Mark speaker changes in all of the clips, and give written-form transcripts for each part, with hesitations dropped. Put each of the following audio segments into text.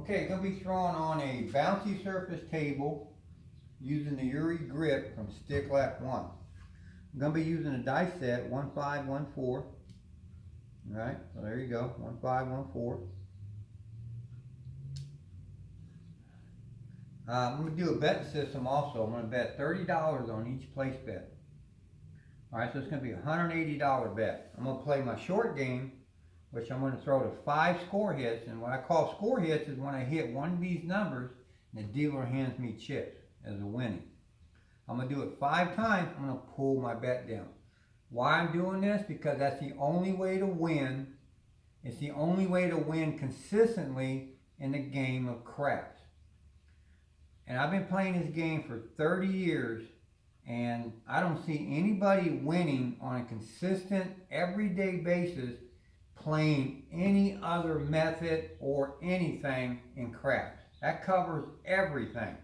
Speaker 1: Okay, going to be throwing on a bouncy surface table using the Yrui grip from Stick Lap 1. I'm going to be using a dice set 1, 5, 1, 4. Alright, so there you go, 1, 5, 1, 4. I'm going to do a betting system also. I'm going to bet $30 on each place bet. Alright, so it's going to be a $180 bet. I'm going to play my short game, which I'm going to throw to 5 score hits. And what I call score hits is when I hit one of these numbers and the dealer hands me chips as a winning. I'm going to do it 5 times. I'm going to pull my bet down. Why I'm doing this? Because that's the only way to win. It's the only way to win consistently in the game of craps. And I've been playing this game for 30 years, and I don't see anybody winning on a consistent, everyday basis playing any other method or anything in craps. That covers everything.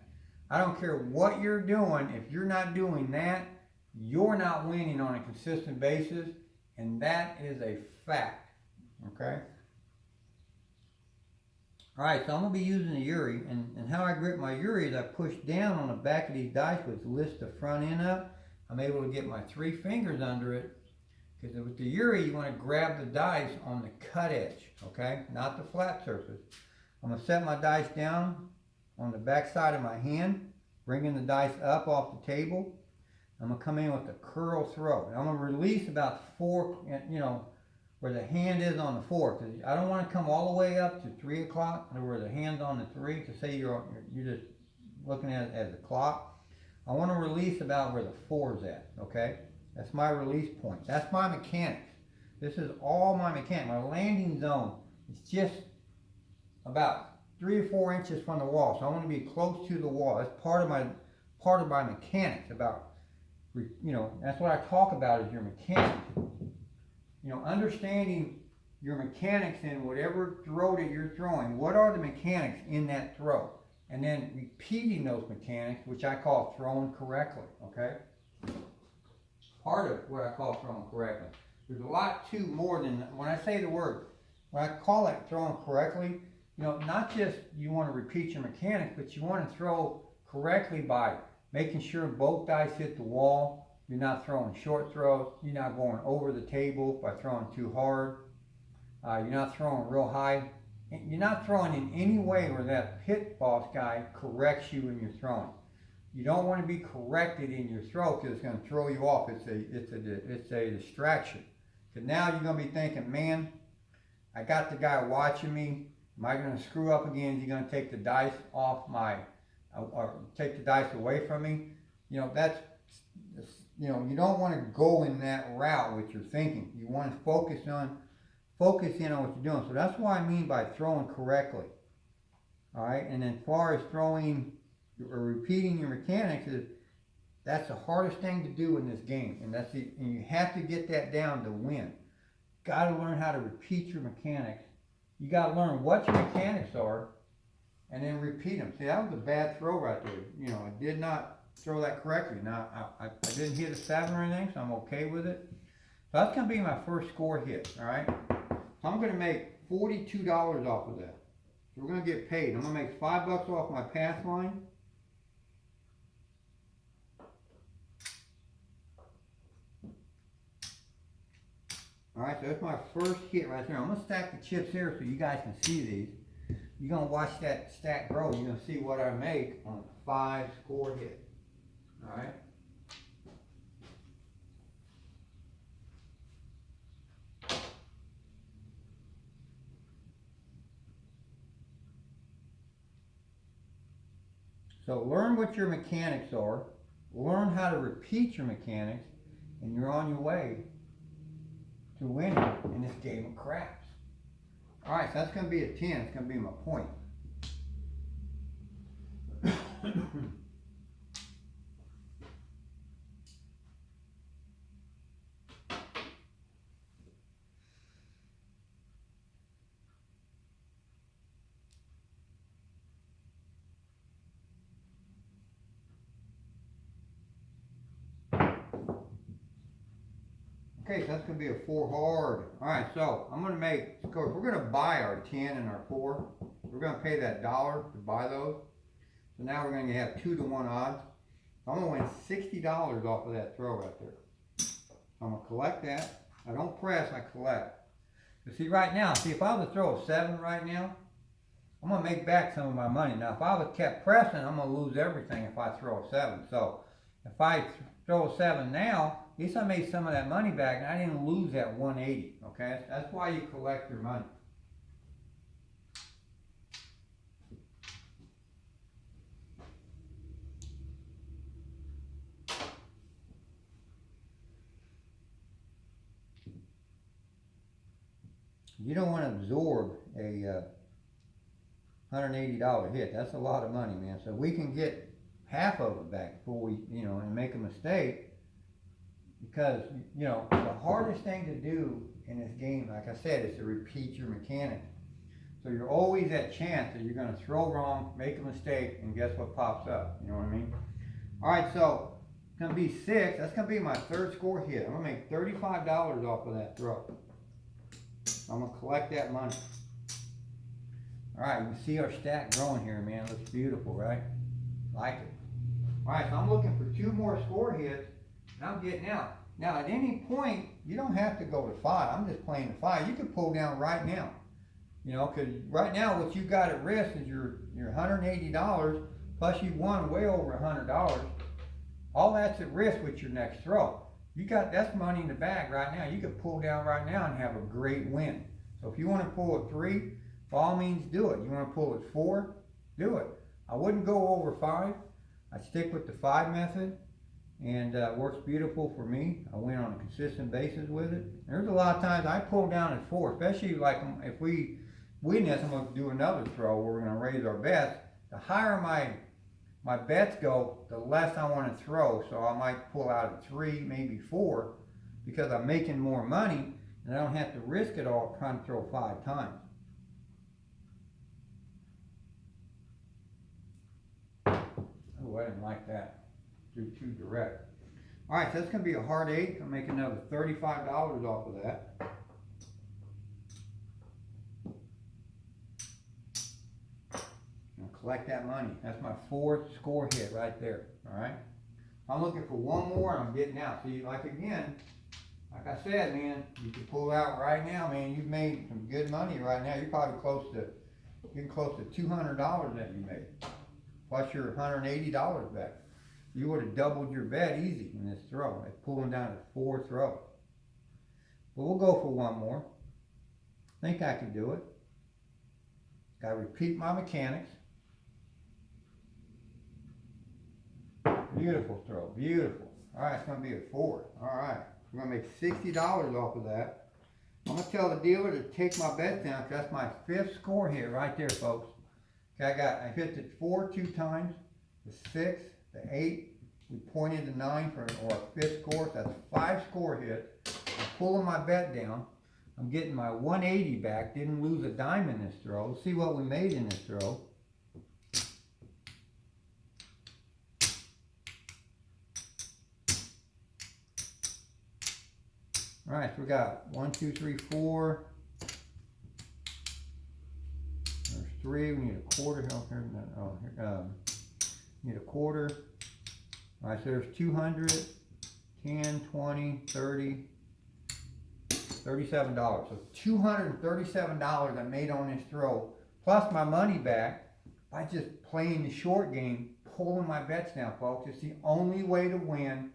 Speaker 1: I don't care what you're doing. If you're not doing that, you're not winning on a consistent basis, and that is a fact. Okay? Alright, so I'm going to be using the Yrui, and how I grip my Yrui is I push down on the back of these dice, which lifts the front end up. I'm able to get my 3 fingers under it, because with the Yrui, you want to grab the dice on the cut edge, okay? Not the flat surface. I'm going to set my dice down on the back side of my hand, bringing the dice up off the table. I'm going to come in with a curl throw. And I'm going to release about 4, where the hand is on the 4, because I don't want to come all the way up to 3 o'clock, where the hand's on the 3, to say you're just looking at it as a clock. I want to release about where the 4 is at, okay? That's my release point. That's my mechanics. This is all my mechanics. My landing zone is just about 3 or 4 inches from the wall, so I want to be close to the wall. That's part of my mechanics. About, that's what I talk about is your mechanics. Understanding your mechanics in whatever throw that you're throwing. What are the mechanics in that throw? And then repeating those mechanics, which I call throwing correctly, okay? Part of what I call throwing correctly. There's a lot too more than, when I say the word, when I call it throwing correctly, not just you want to repeat your mechanics, but you want to throw correctly by making sure both dice hit the wall. You're not throwing short throws. You're not going over the table by throwing too hard. You're not throwing real high. You're not throwing in any way where that pit boss guy corrects you in your throwing. You don't want to be corrected in your throw because it's going to throw you off. It's a distraction. Because now you're going to be thinking, man, I got the guy watching me. Am I going to screw up again? Is he going to take the dice off or take the dice away from me? You don't want to go in that route with your thinking. You want to focus in on what you're doing. So that's what I mean by throwing correctly. All right, and then as far as throwing or repeating your mechanics, that's the hardest thing to do in this game, and and you have to get that down to win. Got to learn how to repeat your mechanics. You got to learn what your mechanics are, and then repeat them. See, that was a bad throw right there. I did not throw that correctly. Now, I didn't hit a 7 or anything, so I'm okay with it. So that's going to be my first score hit, all right? So I'm going to make $42 off of that. So we're going to get paid. I'm going to make $5 off my pass line. All right, so that's my first hit right there. I'm going to stack the chips here so you guys can see these. You're going to watch that stack grow. You're going to see what I make on a 5 score hit. All right. So learn what your mechanics are. Learn how to repeat your mechanics, and you're on your way to winning in this game of craps. All right, so that's going to be a 10. It's going to be my point. Okay, so that's going to be a 4 hard. All right, so I'm going to we're going to buy our 10 and our 4. We're We're gonna pay that dollar to buy those. So now we're gonna have 2-to-1 odds. I'm gonna win $60 off of that throw right there. I'm gonna collect that. I don't press, I collect. But see right now, if I was to throw a 7 right now, I'm gonna make back some of my money. Now if I would have kept pressing, I'm gonna lose everything if I throw a 7. So if I throw a 7 now, at least I made some of that money back and I didn't lose that 180, okay? That's why you collect your money. You don't want to absorb a $180 hit. That's a lot of money, man. So we can get half of it back before we, and make a mistake. Because, the hardest thing to do in this game, like I said, is to repeat your mechanics. So you're always at chance that you're going to throw wrong, make a mistake, and guess what pops up? You know what I mean? All right, so it's going to be 6. That's going to be my third score hit. I'm going to make $35 off of that throw. I'm going to collect that money. All right, you can see our stack growing here, man. It looks beautiful, right? Like it. All right, so I'm looking for 2 more score hits, and I'm getting out. Now, at any point, you don't have to go to 5. I'm just playing the 5. You can pull down right now. Because right now, what you got at risk is your $180, plus you won way over $100. All that's at risk with your next throw. That's money in the bag right now. You could pull down right now and have a great win. So if you want to pull a 3, by all means do it. You want to pull it 4, do it. I wouldn't go over 5. I'd stick with the 5 method, and it works beautiful for me. I win on a consistent basis with it. There's a lot of times I pull down at 4, especially like if we win this, I'm going to do another throw where we're going to raise our bets. The higher my bets go, the less I want to throw. So I might pull out at 3, maybe 4, because I'm making more money and I don't have to risk it all trying to throw 5 times. Oh, I didn't like that. Too direct. All right, so that's going to be a hard 8. I'll make another $35 off of that. Collect that money. That's my 4th score hit right there. All right. I'm looking for 1 more and I'm getting out. See, like I said, man, you can pull out right now, man. You've made some good money right now. You're probably getting close to $200 that you made, plus your $180 back. You would have doubled your bet easy in this throw. It's pulling down to 4 throws. But we'll go for 1 more. I think I can do it. Got to repeat my mechanics. Beautiful throw, beautiful. All right, it's going to be a 4. All right, we're going to make $60 off of that. I'm going to tell the dealer to take my bet down because that's my 5th score hit right there, folks. Okay, I hit the 4 2 times, the 6, the 8. We pointed the 9 for a 5th score. So that's 5 score hits. I'm pulling my bet down. I'm getting my 180 back. Didn't lose a dime in this throw. Let's see what we made in this throw. All right, so we got 1, 2, 3, 4. There's 3. We need a quarter. Need a quarter. All right, so there's 200, 10, 20, 30, $37. So $237 I made on this throw, plus my money back by just playing the short game, pulling my bets down, folks. It's the only way to win.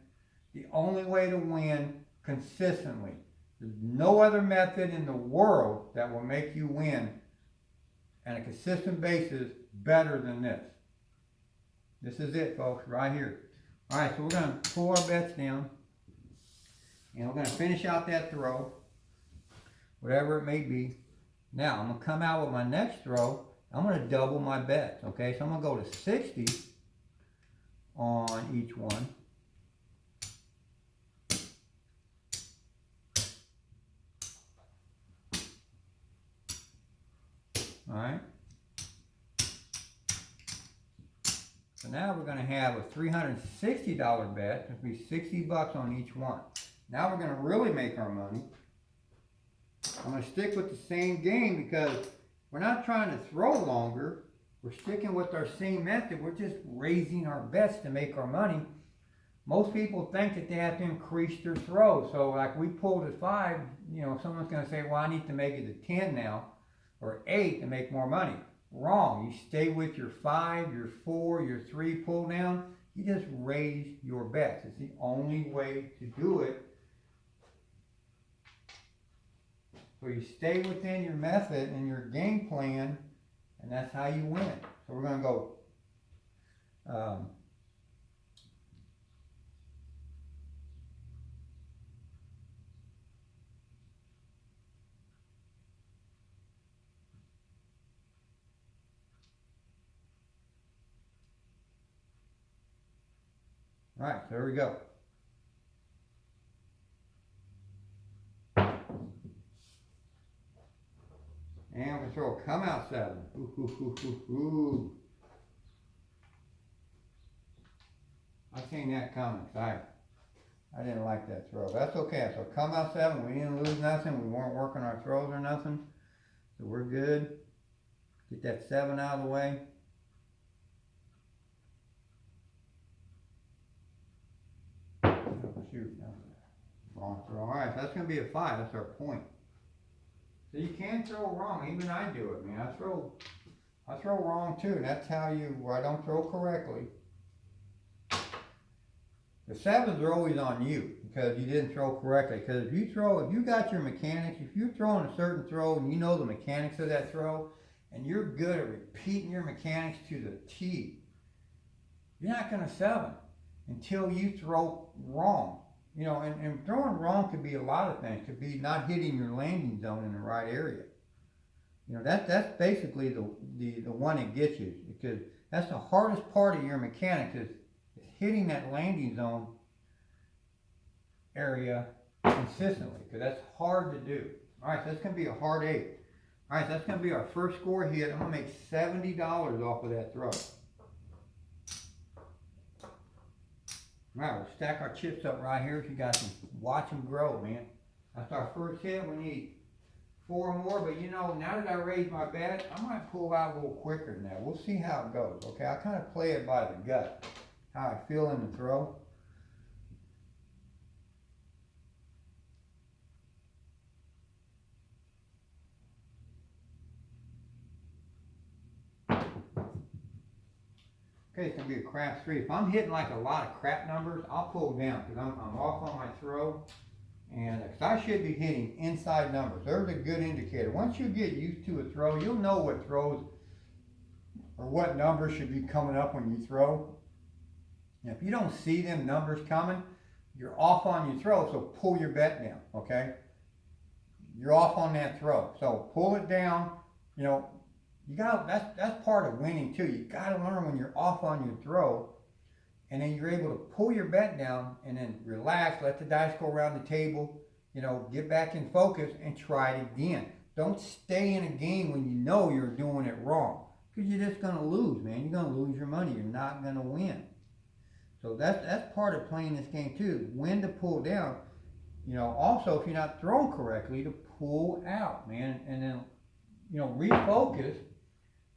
Speaker 1: The only way to win consistently. There's no other method in the world that will make you win on a consistent basis better than this. This is it, folks, right here. All right, so we're going to pull our bets down, and we're going to finish out that throw, whatever it may be. Now, I'm going to come out with my next throw. I'm going to double my bets, okay? So I'm going to go to 60 on each one. All right. So now we're going to have a $360 bet. It's going to be 60 bucks on each one. Now we're going to really make our money. I'm going to stick with the same game because we're not trying to throw longer. We're sticking with our same method. We're just raising our bets to make our money. Most people think that they have to increase their throw. So like we pulled at 5, you know, someone's going to say, well, I need to make it to 10 now or 8 to make more money. Wrong. You stay with your 5, your 4, your 3 pull down. You just raise your bets. It's the only way to do it. So you stay within your method and your game plan, and that's how you win. So we're going to go all right, so there we go. And we're going to throw a come out 7. Ooh, ooh, ooh, ooh, ooh. I seen that coming. I didn't like that throw. That's okay. So come out 7. We didn't lose nothing. We weren't working our throws or nothing. So we're good. Get that 7 out of the way. Oh, shoot. Wrong throw. All right, so that's going to be a 5. That's our point. So you can throw wrong. Even I do it, man. I throw wrong too. And that's how I don't throw correctly. The 7s are always on you because you didn't throw correctly. Because if you got your mechanics, if you're throwing a certain throw and you know the mechanics of that throw, and you're good at repeating your mechanics to the T, you're not going to 7 until you throw wrong. You know, and throwing wrong could be a lot of things. It could be not hitting your landing zone in the right area. You know, that's basically the one that gets you, because that's the hardest part of your mechanics is hitting that landing zone area consistently, because that's hard to do. All right, so that's going to be a hard 8. All right, so that's going to be our first score hit. I'm going to make $70 off of that throw. All right, we'll stack our chips up right here so you guys can watch them grow, man. That's our first hit. We need 4 more, but you know, now that I raised my bet, I might pull out a little quicker than that. We'll see how it goes, okay? I kind of play it by the gut, how I feel in the throw. Okay, it's going to be a crap 3. If I'm hitting like a lot of crap numbers, I'll pull down because I'm off on my throw. And cause I should be hitting inside numbers. There's a good indicator. Once you get used to a throw, you'll know what throws or what numbers should be coming up when you throw. And if you don't see them numbers coming, you're off on your throw, so pull your bet down, okay? You're off on that throw. So pull it down, you know, that's part of winning too. You gotta learn when you're off on your throw, and then you're able to pull your bet down and then relax, let the dice go around the table, you know, get back in focus and try it again. Don't stay in a game when you know you're doing it wrong, because you're just gonna lose, man. You're gonna lose your money. You're not gonna win. So that's part of playing this game too. When to pull down. You know, also if you're not throwing correctly, to pull out, man, and then, you know, refocus.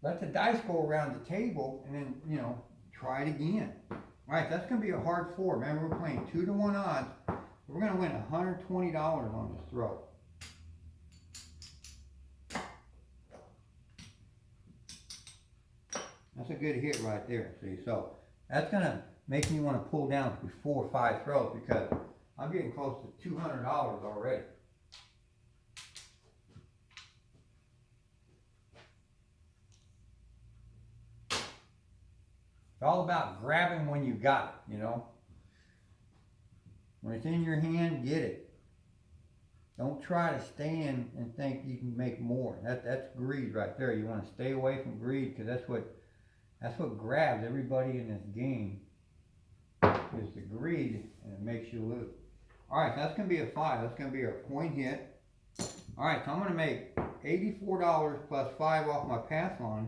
Speaker 1: Let the dice go around the table, and then, you know, try it again. All right, that's going to be a hard 4. Remember, we're playing 2-to-1 odds. We're going to win $120 on this throw. That's a good hit right there, see? So that's going to make me want to pull down for 4 or 5 throws, because I'm getting close to $200 already. It's all about grabbing when you got it, you know. When it's in your hand, get it. Don't try to stand and think you can make more. That's greed right there. You want to stay away from greed, because that's what grabs everybody in this game, is the greed, and it makes you lose. All right, that's going to be a 5. That's going to be our point hit. All right, so I'm going to make $84 plus 5 off my pass line.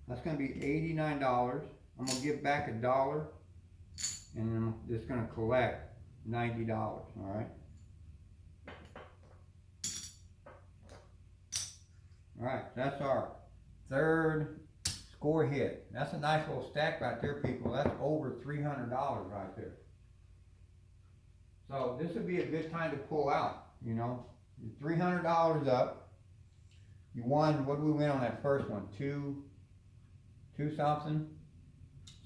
Speaker 1: That's going to be $89. I'm going to give back $1, and then I'm just going to collect $90, all right? Alright, that's our third score hit. That's a nice little stack right there, people. That's over $300 right there. So this would be a good time to pull out, you know. You're $300 up. You won, what did we win on that first one? Two something?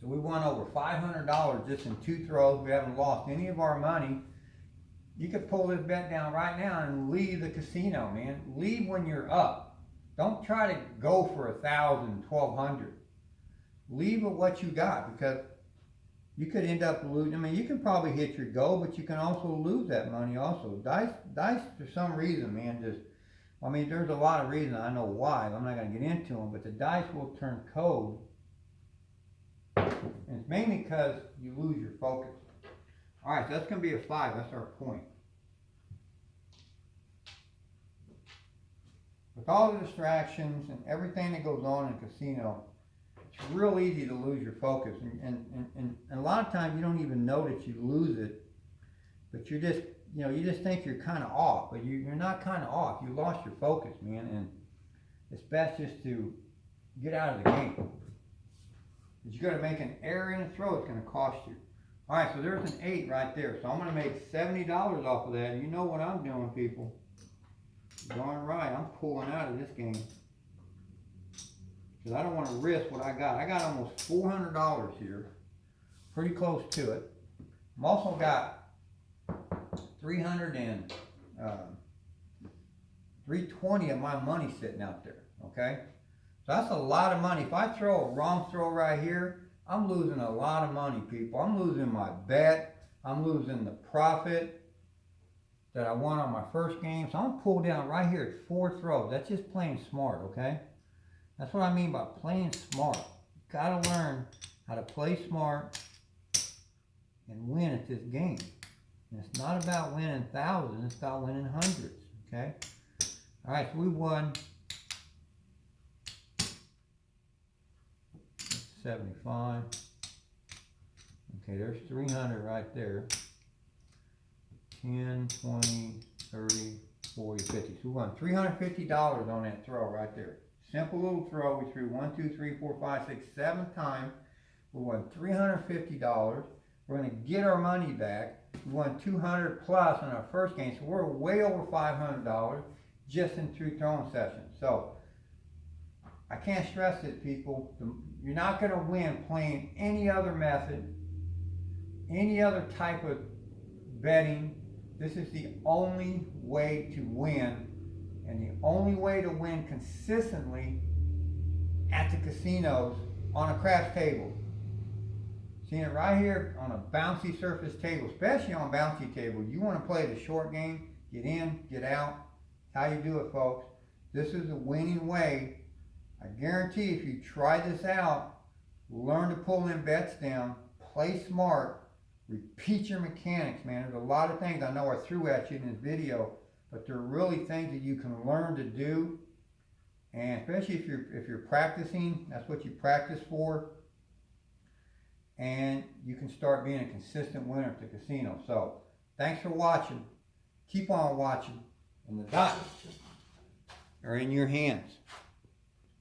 Speaker 1: So we won over $500 just in 2 throws. We haven't lost any of our money. You could pull this bet down right now and leave the casino, man. Leave when you're up. Don't try to go for 1,000, 1,200. Leave with what you got, because you could end up losing. I mean, you can probably hit your goal, but you can also lose that money also. Dice for some reason, man, just, I mean, there's a lot of reasons. I know why. I'm not going to get into them, but the dice will turn cold. And it's mainly because you lose your focus. Alright, so that's going to be a 5. That's our point. With all the distractions and everything that goes on in a casino, it's real easy to lose your focus. And a lot of times you don't even know that you lose it. But you're just, you know, you just think you're kind of off. But you're not kind of off. You lost your focus, man. And it's best just to get out of the game. But you're going to make an error in a throw, it's going to cost you. Alright, so there's an 8 right there. So I'm going to make $70 off of that. And you know what I'm doing, people. Darn right, I'm pulling out of this game. Because I don't want to risk what I got. I got almost $400 here. Pretty close to it. I've also got 320 of my money sitting out there. Okay? So that's a lot of money. If I throw a wrong throw right here, I'm losing a lot of money, people. I'm losing my bet. I'm losing the profit that I won on my first game. So I'm going to pull down right here at 4 throws. That's just playing smart, okay? That's what I mean by playing smart. You got to learn how to play smart and win at this game. And it's not about winning thousands. It's about winning hundreds, okay? All right, so we won 75. Okay, there's 300 right there. 10, 20, 30, 40, 50. So we won $350 on that throw right there. Simple little throw. We threw 1, 2, 3, 4, 5, 6, 7 times. We won $350. We're going to get our money back. We won 200 plus on our first game. So we're way over $500 just in 2 throwing sessions. So I can't stress it, people. You're not going to win playing any other method, any other type of betting. This is the only way to win, and the only way to win consistently at the casinos on a craps table. Seeing it right here on a bouncy surface table, especially on bouncy table. You want to play the short game, get in, get out. How you do it, folks. This is a winning way. I guarantee if you try this out, learn to pull in bets down, play smart, repeat your mechanics, man. There's a lot of things I know I threw at you in this video, but they're really things that you can learn to do. And especially if you're practicing, that's what you practice for. And you can start being a consistent winner at the casino. So, thanks for watching. Keep on watching. And the dice are in your hands.